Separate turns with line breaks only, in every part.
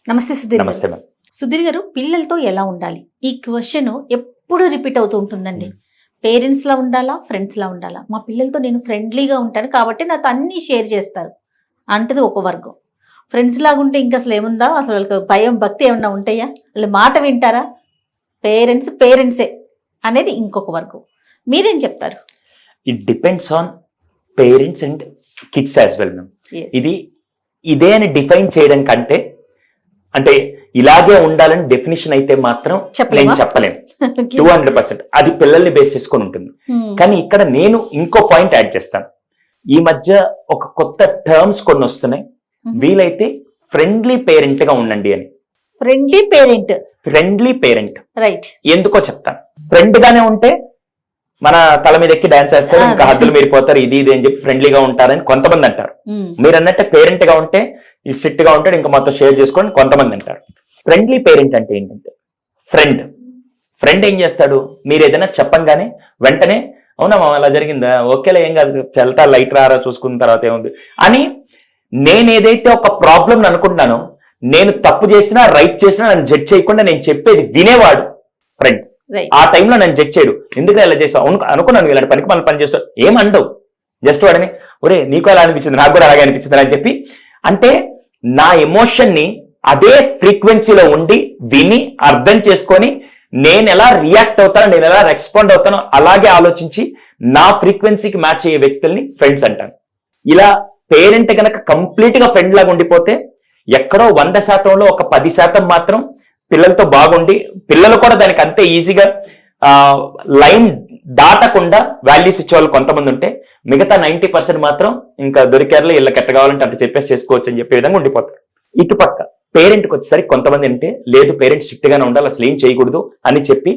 నమస్తే సుధీర్
నమస్తే
గారు. సుధీర్ గారు, పిల్లలతో ఎలా ఉండాలి? ఈ క్వశ్చన్ ఎప్పుడు రిపీట్ అవుతూ ఉంటుందండి. పేరెంట్స్ లా ఉండాలా, ఫ్రెండ్స్ లా ఉండాలా? మా పిల్లలతో నేను ఫ్రెండ్లీగా ఉంటాను కాబట్టి నాతో అన్ని షేర్ చేస్తారు అంటది ఒక వర్గం. ఫ్రెండ్స్ లాగా ఉంటే ఇంకా అసలు ఏముందా? అసలు వాళ్ళకి భయం భక్తి ఏమన్నా ఉంటాయా? వాళ్ళు మాట వింటారా? పేరెంట్సే అనేది ఇంకొక వర్గం. మీరేం చెప్తారు?
It depends on parents and kids as well ma'am.
Yes.
ఇదే అని డిఫైన్ చేయడం కంటే, అంటే ఇలాగే ఉండాలని డెఫినేషన్ అయితే మాత్రం
చెప్పలేమా?
నేను చెప్పలేను 200%. అది పిల్లల్ని బేస్ చేసుకొని ఉంటుంది. కానీ ఇక్కడ నేను ఇంకో పాయింట్ యాడ్ చేస్తాను. ఈ మధ్య ఒక కొత్త టర్మ్స్ కొన్ని వస్తున్నాయి. వీలైతే ఫ్రెండ్లీ పేరెంట్ గా ఉండండి అని.
Friendly parent right.
ఎందుకో చెప్తాను. ఫ్రెండ్ గానే ఉంటే మన తల మీద ఎక్కి డాన్స్ చేస్తారు, ఇంకా హద్దులు మీరిపోతారు, ఇది అని చెప్పి ఫ్రెండ్లీగా ఉంటారని కొంతమంది అంటారు. మీరు అన్నట్టే పేరెంట్ గా ఉంటే ఈ స్ట్రిక్ట్ గా ఉంటాడు, ఇంకా మొత్తం షేర్ చేసుకోండి కొంతమంది అంటారు. ఫ్రెండ్లీ పేరెంట్ అంటే ఏంటంటే, ఫ్రెండ్ ఏం చేస్తాడు, మీరు ఏదైనా చెప్పంగానే వెంటనే అవునా మా అలా జరిగిందా, ఓకేలే ఏం కాదు, చెల్తా లైట్ రారా చూసుకున్న తర్వాత ఏముంది అని, నేను ఏదైతే ఒక ప్రాబ్లం అనుకుంటున్నానో, నేను తప్పు చేసినా రైట్ చేసినా నన్ను జడ్జ్ చేయకుండా నేను చెప్పేది వినేవాడు ఫ్రెండ్. ఆ టైంలో నన్ను జడ్జ్ చేయడు, ఎందుకంటే ఇలా చేస్తావు అనుకున్నాను, ఇలాంటి పనికి మనం పని చేస్తావు ఏమండవు, జస్ట్ వాడిని ఒరే నీకు అలా అనిపించింది నాకు కూడా అలాగే అనిపించింది అని చెప్పి, అంటే నా ఎమోషన్ ని అదే ఫ్రీక్వెన్సీలో ఉండి విని అర్థం చేసుకొని నేను ఎలా రియాక్ట్ అవుతానో, నేను ఎలా రెస్పాండ్ అవుతానో అలాగే ఆలోచించి నా ఫ్రీక్వెన్సీకి మ్యాచ్ అయ్యే వ్యక్తుల్ని ఫ్రెండ్స్ అంటాను. ఇలా పేరెంట్ కనుక కంప్లీట్ గా ఫ్రెండ్ లాగా ఉండిపోతే ఎక్కడో 100%లో ఒక 10% మాత్రం పిల్లలతో బాగుండి, పిల్లలు కూడా దానికి అంతే ఈజీగా లైన్ దాటకుండా వాల్యూస్ ఇచ్చే వాళ్ళు కొంతమంది ఉంటే, మిగతా 90% మాత్రం ఇంకా దొరికారులో ఇళ్ళకి ఎట్ట కావాలంటే అట్లా చెప్పేసి చేసుకోవచ్చు అని చెప్పే విధంగా ఉండిపోతారు. ఇటుపక్క పేరెంట్కి వచ్చేసరికి కొంతమంది అంటే లేదు పేరెంట్స్ స్ట్రిక్ట్ గానే ఉండాలి, అసలు ఏం చేయకూడదు అని చెప్పి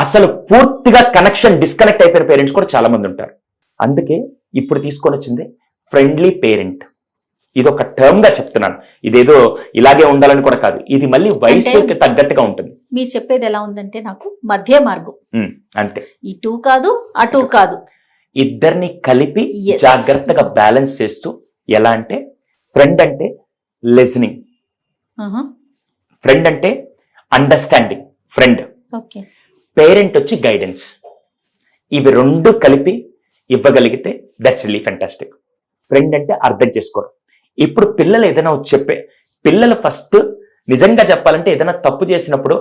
అసలు పూర్తిగా కనెక్షన్ డిస్కనెక్ట్ అయిపోయిన పేరెంట్స్ కూడా చాలా మంది ఉంటారు. అందుకే ఇప్పుడు తీసుకొని వచ్చింది ఫ్రెండ్లీ పేరెంట్. ఇది ఒక టర్మ్ గా చెప్తున్నాను, ఇదేదో ఇలాగే ఉండాలని కూడా కాదు, ఇది మళ్ళీ వయసుకి తగ్గట్టుగా ఉంటుంది.
మీరు చెప్పేది ఎలా ఉందంటే నాకు మధ్య మార్గం,
అంతే,
ఇటు కాదు అటు కాదు,
ఇద్దరిని కలిపి జాగ్రత్తగా బ్యాలెన్స్ చేస్తూ. ఎలా అంటే, ఫ్రెండ్ అంటే లిజనింగ్, ఫ్రెండ్ అంటే అండర్స్టాండింగ్, పేరెంట్ వచ్చి గైడెన్స్. ఇవి రెండు కలిపి ఇవ్వగలిగితే దట్స్ రియల్లీ ఫెంటాస్టిక్. ఫ్రెండ్ అంటే అర్థం చేసుకోవడం. ఇప్పుడు పిల్లలు ఏదైనా చెప్పే, పిల్లలు ఫస్ట్ నిజంగా చెప్పాలంటే ఏదైనా తప్పు చేసినప్పుడు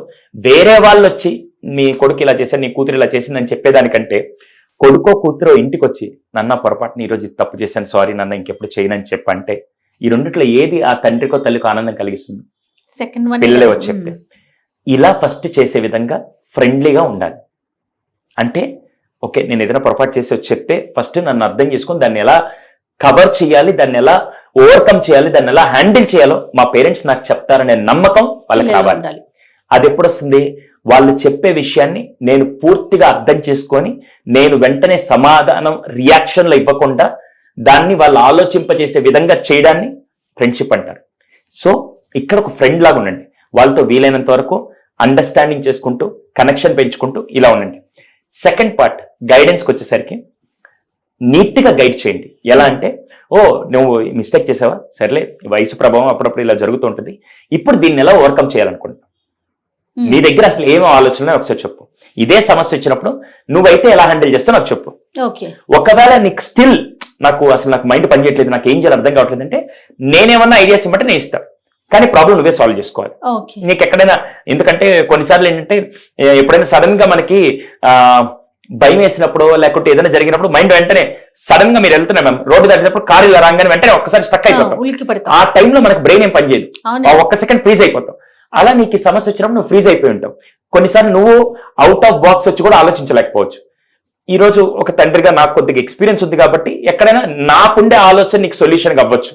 వేరే వాళ్ళు వచ్చి నీ కొడుకు ఇలా చేశాడు, నీ కూతురు ఇలా చేసింది అని చెప్పేదానికంటే, కొడుకో కూతురో ఇంటికి వచ్చి నన్న పొరపాటుని ఈరోజు ఇది తప్పు చేశాను, సారీ నన్న ఇంకెప్పుడు చేయనని చెప్పంటే, ఈ రెండిట్లో ఏది ఆ తండ్రికో తల్లికో ఆనందం కలిగిస్తుంది? పిల్లలే వచ్చి చెప్తే. ఇలా ఫస్ట్ చేసే విధంగా ఫ్రెండ్లీగా ఉండాలి. అంటే ఓకే నేను ఏదైనా పొరపాటు చేసి వచ్చి చెప్తే ఫస్ట్ నన్ను అర్థం చేసుకొని దాన్ని ఎలా కవర్ చేయాలి, దాన్ని ఎలా ఓవర్కమ్ చేయాలి, దాన్ని ఎలా హ్యాండిల్ చేయాలో మా పేరెంట్స్ నాకు చెప్తారనే నమ్మకం వాళ్ళకి రావాలి. అది ఎప్పుడు వస్తుంది? వాళ్ళు చెప్పే విషయాన్ని నేను పూర్తిగా అర్థం చేసుకొని నేను వెంటనే సమాధానం రియాక్షన్లో ఇవ్వకుండా దాన్ని వాళ్ళు ఆలోచింపజేసే విధంగా చేయడాన్ని ఫ్రెండ్షిప్ అంటారు. సో ఇక్కడ ఒక ఫ్రెండ్ లాగా ఉండండి, వాళ్ళతో వీలైనంత వరకు అండర్స్టాండింగ్ చేసుకుంటూ కనెక్షన్ పెంచుకుంటూ ఇలా ఉండండి. సెకండ్ పార్ట్ గైడెన్స్కి వచ్చేసరికి నీట్గా గైడ్ చేయండి. ఎలా అంటే, ఓ నువ్వు మిస్టేక్ చేసావా, సర్లే వయసు ప్రభావం అప్పుడప్పుడు ఇలా జరుగుతూ ఉంటుంది, ఇప్పుడు దీన్ని ఎలా ఓవర్కమ్ చేయాలనుకుంటున్నా, నీ దగ్గర అసలు ఏమో ఆలోచన ఒకసారి చెప్పు, ఇదే సమస్య వచ్చినప్పుడు నువ్వైతే ఎలా హ్యాండిల్ చేస్తావు నాకు చెప్పు. ఒకవేళ నీకు స్టిల్ నాకు మైండ్ పనిచేయట్లేదు, నాకు ఏం చేయాలి అర్థం కావట్లేదు అంటే, నేనేమన్నా ఐడియాస్ ఇవ్వమంటే నేను ఇస్తాను, కానీ ప్రాబ్లం నువ్వే సాల్వ్ చేసుకోవాలి. నీకు ఎక్కడైనా, ఎందుకంటే కొన్నిసార్లు ఏంటంటే ఎప్పుడైనా సడన్ గా మనకి భయం వేసినప్పుడు లేకుంటే ఏదైనా జరిగినప్పుడు మైండ్ వెంటనే సడన్ గా మీరు వెళ్తున్నా మ్యామ్ రోడ్డు దాటినప్పుడు కారు ఇలా రాగానే వెంటనే ఒక్కసారి స్టక్ అయిపోతాం. ఆ టైంలో మనకు బ్రెయిన్ ఏం పనిచేయదు, ఒక్క సెకండ్ ఫ్రీజ్ అయిపోతాం. అలా నీకు ఈ సమస్య వచ్చినప్పుడు నువ్వు ఫ్రీజ్ అయిపోయి ఉంటావు. కొన్నిసార్లు నువ్వు అవుట్ ఆఫ్ బాక్స్ వచ్చి కూడా ఆలోచించలేకపోవచ్చు. ఈ రోజు ఒక తండ్రిగా నాకు కొద్దిగా ఎక్స్పీరియన్స్ ఉంది కాబట్టి ఎక్కడైనా నాకుండే ఆలోచన నీకు సొల్యూషన్ అవ్వచ్చు.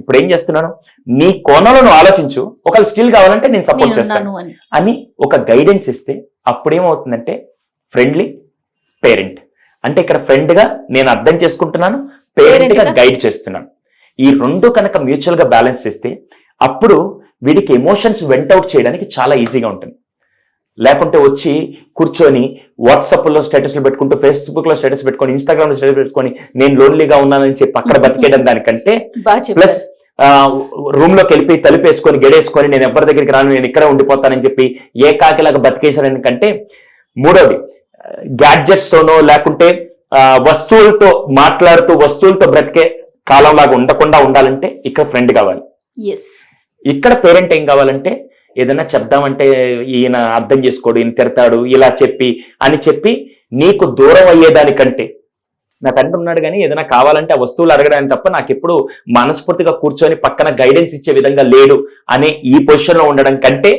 ఇప్పుడు ఏం చేస్తున్నాను, నీ కోణంలో నువ్వు ఆలోచించు, ఒకవేళ స్టిల్ కావాలంటే నేను సపోర్ట్ చేస్తాను అని ఒక గైడెన్స్ ఇస్తే అప్పుడు ఏమవుతుందంటే ఫ్రెండ్లీ పేరెంట్. అంటే ఇక్కడ ఫ్రెండ్ గా నేను అర్థం చేసుకుంటున్నాను, పేరెంట్ గా గైడ్ చేస్తున్నాను. ఈ రెండు కనుక మ్యూచువల్ గా బ్యాలెన్స్ చేస్తే అప్పుడు వీడికి ఎమోషన్స్ వెంట్ అవుట్ చేయడానికి చాలా ఈజీగా ఉంటుంది. లేకుంటే వచ్చి కూర్చొని వాట్సాప్లో స్టేటస్లు పెట్టుకుంటూ, ఫేస్బుక్ లో స్టేటస్ పెట్టుకొని, ఇన్స్టాగ్రామ్ లో స్టేటస్ పెట్టుకొని నేను లోన్లీగా ఉన్నానని చెప్పి అక్కడ బతికేయడం దానికంటే, ప్లస్ రూమ్ లోకి వెళ్ళి తలుపేసుకొని గెడేసుకొని నేను ఎవరి దగ్గరికి రాను, నేను ఇక్కడే ఉండిపోతానని చెప్పి ఏకాకిలాగా బతికేసాడని కంటే, మూడోది గ్యాడ్జెట్స్ తోనో లేకుంటే వస్తువులతో మాట్లాడుతూ వస్తువులతో బ్రతికే కాలం లాగా ఉండకుండా ఉండాలంటే ఇక్కడ ఫ్రెండ్ కావాలి. ఇక్కడ పేరెంట్ ఏం కావాలంటే ఏదైనా చెప్దామంటే ఈయన అర్థం చేసుకోడు, ఈయన తిడతాడు ఇలా చెప్పి నీకు దూరం అయ్యేదానికంటే, నా తండ్రి ఉన్నాడు కానీ ఏదైనా కావాలంటే ఆ వస్తువులు అడగడానికి తప్ప నాకు ఎప్పుడు మనస్ఫూర్తిగా కూర్చొని పక్కన గైడెన్స్ ఇచ్చే విధంగా లేడు అనే ఈ పొజిషన్ లో ఉండడం కంటే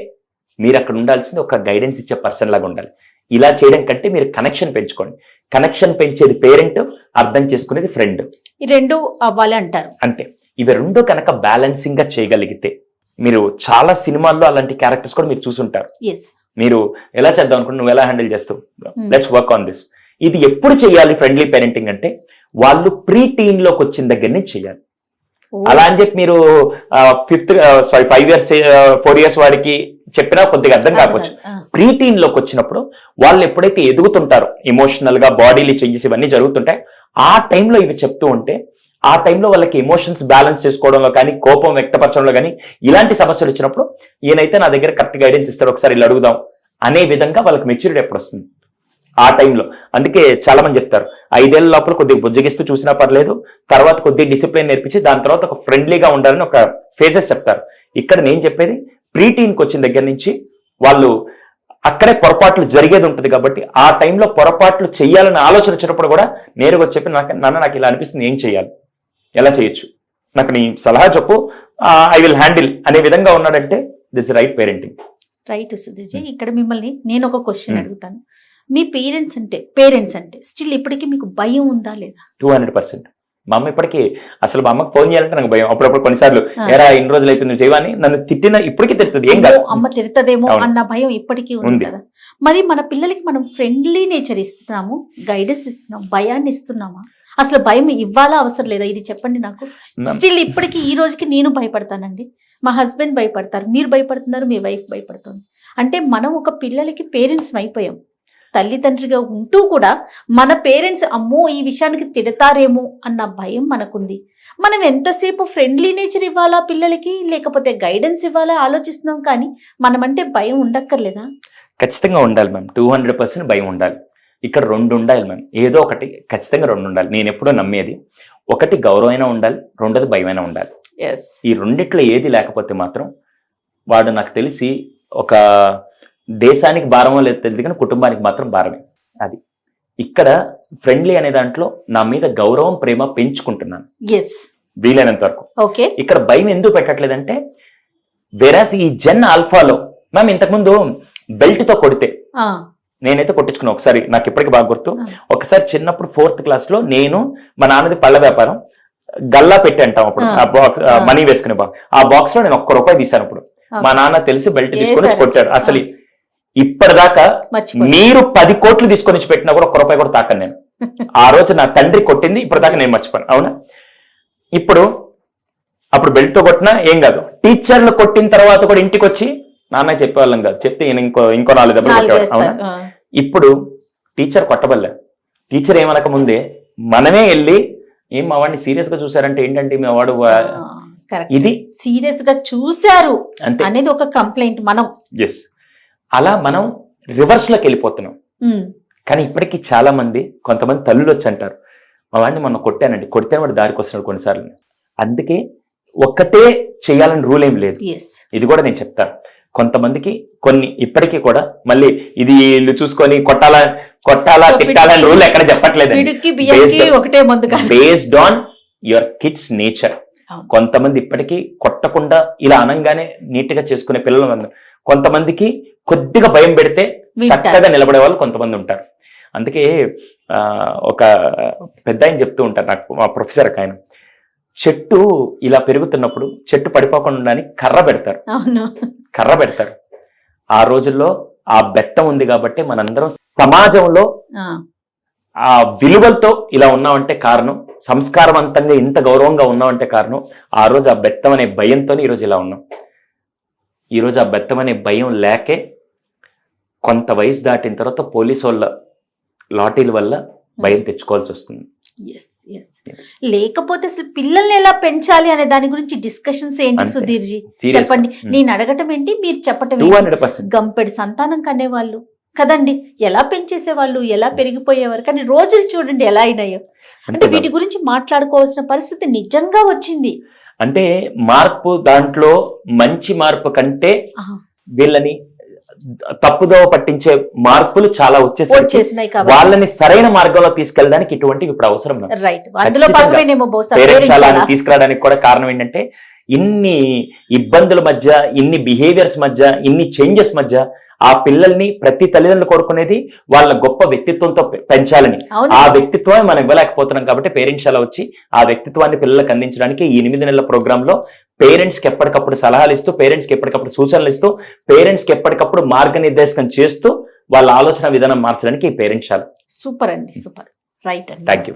మీరు అక్కడ ఉండాల్సింది ఒక గైడెన్స్ ఇచ్చే పర్సన్ లాగా ఉండాలి. ఇలా చేయడం కంటే మీరు కనెక్షన్ పెంచుకోండి. కనెక్షన్ పెంచేది పేరెంట్, అర్థం చేసుకునేది ఫ్రెండ్.
ఈ రెండు అవ్వాలి అంటారు.
అంతే. ఇవి రెండు కనుక బ్యాలెన్సింగ్ గా చేయగలిగితే, మీరు చాలా సినిమాల్లో అలాంటి క్యారెక్టర్స్ కూడా మీరు చూసుంటారు. మీరు ఎలా చేద్దాం అనుకుంటే నువ్వు ఎలా హ్యాండిల్ చేస్తావు, లెట్స్ వర్క్ ఆన్ దిస్. ఇది ఎప్పుడు చేయాలి ఫ్రెండ్లీ పేరెంటింగ్ అంటే, వాళ్ళు ప్రీ టీన్ లోకి వచ్చిన దగ్గర నుంచి చేయాలి. అలా అని చెప్పి మీరు 5 years 4 years వాడికి చెప్పినా కొద్దిగా అర్థం కాకపోవచ్చు. ప్రీ టీన్ లోకి వచ్చినప్పుడు వాళ్ళు ఎప్పుడైతే ఎదుగుతుంటారో ఎమోషనల్ గా, బాడీలు చేంజెస్ ఇవన్నీ జరుగుతుంటాయి, ఆ టైంలో ఇవి చెప్తూ ఉంటే ఆ టైంలో వాళ్ళకి ఎమోషన్స్ బ్యాలెన్స్ చేసుకోవడంలో కానీ, కోపం వ్యక్తపరచడంలో కానీ ఇలాంటి సమస్యలు వచ్చినప్పుడు ఈయనైతే నా దగ్గర కరెక్ట్ గైడెన్స్ ఇస్తారు, ఒకసారి ఇలా అడుగుదాం అనే విధంగా వాళ్ళకి మెచ్యూరిటీ ఎప్పుడు వస్తుంది ఆ టైంలో. అందుకే చాలా మంది చెప్తారు 5 ఏళ్ల లోపల కొద్దిగా బుజ్జగిస్తూ చూసినా పర్లేదు, తర్వాత కొద్దిగా డిసిప్లిన్ నేర్పించి దాని తర్వాత ఒక ఫ్రెండ్లీగా ఉండాలని ఒక ఫేజెస్ చెప్తారు. ఇక్కడ నేను చెప్పేది ప్రీ టీన్కి వచ్చిన దగ్గర నుంచి వాళ్ళు అక్కడే పొరపాట్లు జరిగేది ఉంటుంది కాబట్టి ఆ టైంలో పొరపాట్లు చేయాలని ఆలోచన వచ్చినప్పుడు కూడా నేరుగా చెప్పి నాకు ఇలా అనిపిస్తుంది, ఏం చేయాలి, ఎలా చేయొచ్చు, నాకు నీ సలహా చెప్పు, ఐ విల్ హ్యాండిల్ అనే విధంగా ఉన్నాడంటే దిస్ రైట్ పేరెంటింగ్.
రైట్ సుధీర్జీ. ఇక్కడ మిమ్మల్ని నేను ఒక క్వశ్చన్ అడుగుతాను. మీ పేరెంట్స్ అంటే స్టిల్ ఇప్పటికీ మీకు భయం ఉందా లేదా?
200%. మా అమ్మ ఇప్పటికీ అసలు మా అమ్మకి ఫోన్ చేయాలంటే నాకు భయం. అప్పుడప్పుడు కొన్నిసార్లు ఎరా ఇన్ని రోజులు అయిపోయింది చేయవని నన్ను తిట్టిన ఇప్పటికీ తిడుతుంది. ఏం కాదు,
అమ్మ తిడతదేమో అన్న భయం ఇప్పటికీ ఉంది కదా. మరి మన పిల్లలకి మనం ఫ్రెండ్లీ నేచర్ ఇస్తున్నాము, గైడెన్స్ ఇస్తున్నాం, భయాన్ని ఇస్తున్నామా? అసలు భయం ఇవ్వాలా అవసరం లేదా? ఇది చెప్పండి నాకు. స్టిల్ ఇప్పటికీ ఈ రోజుకి నేను భయపడతానండి, మా హస్బెండ్ భయపడతారు, మీరు భయపడుతున్నారు, మీ వైఫ్ భయపడుతుంది. అంటే మనం ఒక పిల్లలకి పేరెంట్స్ అయిపోయాం, తల్లిదండ్రిగా ఉంటూ కూడా మన పేరెంట్స్ అమ్మో ఈ విషయానికి తిడతారేమో అన్న భయం మనకుంది. మనం ఎంతసేపు ఫ్రెండ్లీ నేచర్ ఇవ్వాలా పిల్లలకి, లేకపోతే గైడెన్స్ ఇవ్వాలా ఆలోచిస్తున్నాం, కానీ మనమంటే భయం ఉండక్కర్లేదా?
ఖచ్చితంగా ఉండాలి మ్యామ్, 200% భయం ఉండాలి. ఇక్కడ 2 ఉండాలి మ్యామ్, ఏదో ఒకటి ఖచ్చితంగా 2 ఉండాలి. నేను ఎప్పుడూ నమ్మేది, ఒకటి గౌరవమైనా ఉండాలి, రెండోది భయమైనా ఉండాలి. ఈ రెండిట్లో ఏది లేకపోతే మాత్రం వాడు నాకు తెలిసి ఒక దేశానికి భారమో లేదు తెలియదు కానీ కుటుంబానికి మాత్రం భారమే. అది ఇక్కడ ఫ్రెండ్లీ అనే దాంట్లో నా మీద గౌరవం, ప్రేమ పెంచుకుంటున్నాను వీలైనంత వరకు. ఇక్కడ భయం ఎందుకు పెట్టట్లేదంటే, వెరాస్ ఈ జెన్ ఆల్ఫాలో మ్యామ్ ఇంతకుముందు బెల్ట్ తో కొడితే నేనైతే కొట్టించుకున్నా ఒకసారి, నాకు ఇప్పటికీ బాగా గుర్తు. ఒకసారి చిన్నప్పుడు 4th క్లాస్ లో నేను మా నాన్నది పళ్ళ వ్యాపారం, గల్లా పెట్టి అంటాం అప్పుడు, ఆ బాక్స్ మనీ వేసుకునే బాక్స్, ఆ బాక్స్ లో నేను ₹1 తీసాను. అప్పుడు మా నాన్న తెలిసి బెల్ట్ తీసుకొని కొట్టాడు. అసలు ఇప్పటిదాకా మీరు 10 కోట్లు తీసుకొని పెట్టినా కూడా ₹1 కూడా తాకను నేను. ఆ రోజు నా తండ్రి కొట్టింది ఇప్పటిదాకా నేను మర్చిపోను. అవునా? అప్పుడు బెల్ట్ తో కొట్టినా ఏం కాదు. టీచర్లు కొట్టిన తర్వాత కూడా ఇంటికి వచ్చి నాన్న చెప్పేవాళ్ళం కాదు, చెప్తే ఇంకో 4 దెబ్బలు కొట్టేవాడు. అవునా? ఇప్పుడు టీచర్ కొట్టబల్లే, టీచర్ ఏమనక ముందే మనమే వెళ్ళి ఏం మా వాడిని సీరియస్ గా చూసారంటే ఏంటంటే మీ వాడు ఇది
సీరియస్ గా చూసారు అనేది ఒక కంప్లైంట్. మనం
అలా మనం రివర్స్ లోకి వెళ్ళిపోతున్నాం. కానీ ఇప్పటికీ చాలా మంది, కొంతమంది తల్లులు వచ్చి అంటారు మా వాడిని మొన్న కొట్టానండి, కొడితే వాడు దారికి వస్తున్నాడు కొన్నిసార్లు. అందుకే ఒక్కటే చేయాలని రూల్ ఏం లేదు. ఇది కూడా నేను చెప్తాను. కొంతమందికి కొన్ని ఇప్పటికీ కూడా మళ్ళీ ఇది వీళ్ళు చూసుకొని కొట్టాలా తిట్టాలని రూల్ ఎక్కడ చెప్పట్లేదండి. Based on your kids nature. కొంతమంది ఇప్పటికీ కొట్టకుండా ఇలా అనంగానే నీట్ గా చేసుకునే పిల్లలు ఉన్నారు. కొంతమందికి కొద్దిగా భయం పెడితే చక్కగా నిలబడే వాళ్ళు కొంతమంది ఉంటారు. అందుకే ఒక పెద్ద ఆయన చెప్తూ ఉంటారు నాకు, మా ప్రొఫెసర్ ఆయన, చెట్టు ఇలా పెరుగుతున్నప్పుడు చెట్టు పడిపోకుండా కర్ర పెడతారు. ఆ రోజుల్లో ఆ బెత్తం ఉంది కాబట్టి మనందరం సమాజంలో ఆ విలువలతో ఇలా ఉన్నామంటే కారణం, సంస్కారవంతంగా ఇంత గౌరవంగా ఉన్నామంటే కారణం ఆ రోజు ఆ బెత్తం అనే భయంతో ఈరోజు ఇలా ఉన్నాం. ఈరోజు ఆ బెత్తం అనే భయం లేకే కొంత వయసు దాటిన తర్వాత పోలీసు వాళ్ళ లాఠీల వల్ల భయం తెచ్చుకోవాల్సి వస్తుంది.
yes. లేకపోతే అసలు పిల్లల్ని ఎలా పెంచాలి అనే దాని గురించి డిస్కషన్స్ ఏంటి
అంతే.
సుధీర్జీ?
Serious
చెప్పండి.
గా.
నేను అడగటం ఏంటి, మీరు చెప్పటం ఏంటి?
200%.
గంపెడి సంతానం కనేవాళ్ళు కదండి, ఎలా పెంచేసేవాళ్ళు, ఎలా పెరిగిపోయేవారు, కానీ రోజులు చూడండి ఎలా అయినాయో. అంటే వీటి గురించి మాట్లాడుకోవాల్సిన పరిస్థితి నిజంగా వచ్చింది.
అంటే మార్పు దాంట్లో మంచి మార్పు కంటే
ఆహా.
వీళ్ళని తప్పుదోవ పట్టించే మార్పులు చాలా వచ్చేసరికి
వచ్చేసినాయి కాబట్టి
వాళ్ళని సరైన మార్గంలో తీసుకెళ్ళడానికి ఇటువంటివి ఇప్పుడు అవసరం నాకు.
రైట్, అందులో భాగమేనేమో బహుశా
పేరెంట్స్
parents
అలా
అలా.
తీసుకురావడానికి కూడా కారణం ఏంటంటే ఇన్ని ఇబ్బందుల మధ్య, ఇన్ని బిహేవియర్స్ మధ్య, ఇన్ని చేంజెస్ మధ్య ఆ పిల్లల్ని ప్రతి తల్లిదండ్రులు కోరుకునేది వాళ్ళ గొప్ప వ్యక్తిత్వంతో పెంచాలని.
అవును.
ఆ వ్యక్తిత్వమే మనం ఇవ్వలేకపోతున్నాం కాబట్టి పేరెంట్స్ అలా వచ్చి ఆ వ్యక్తిత్వాన్ని పిల్లలకు అందించడానికి ఈ 8 నెలల ప్రోగ్రామ్ లో పేరెంట్స్ కి ఎప్పటికప్పుడు సలహాలు ఇస్తూ, పేరెంట్స్ కి ఎప్పటికప్పుడు సూచనలు ఇస్తూ, పేరెంట్స్ కి ఎప్పటికప్పుడు మార్గనిర్దేశకం చేస్తూ వాళ్ళ ఆలోచన విధానం మార్చడానికి ఈ పేరెంట్స్ చాలా.
సూపర్ అండి, సూపర్. రైట్ అండి.
Thank you.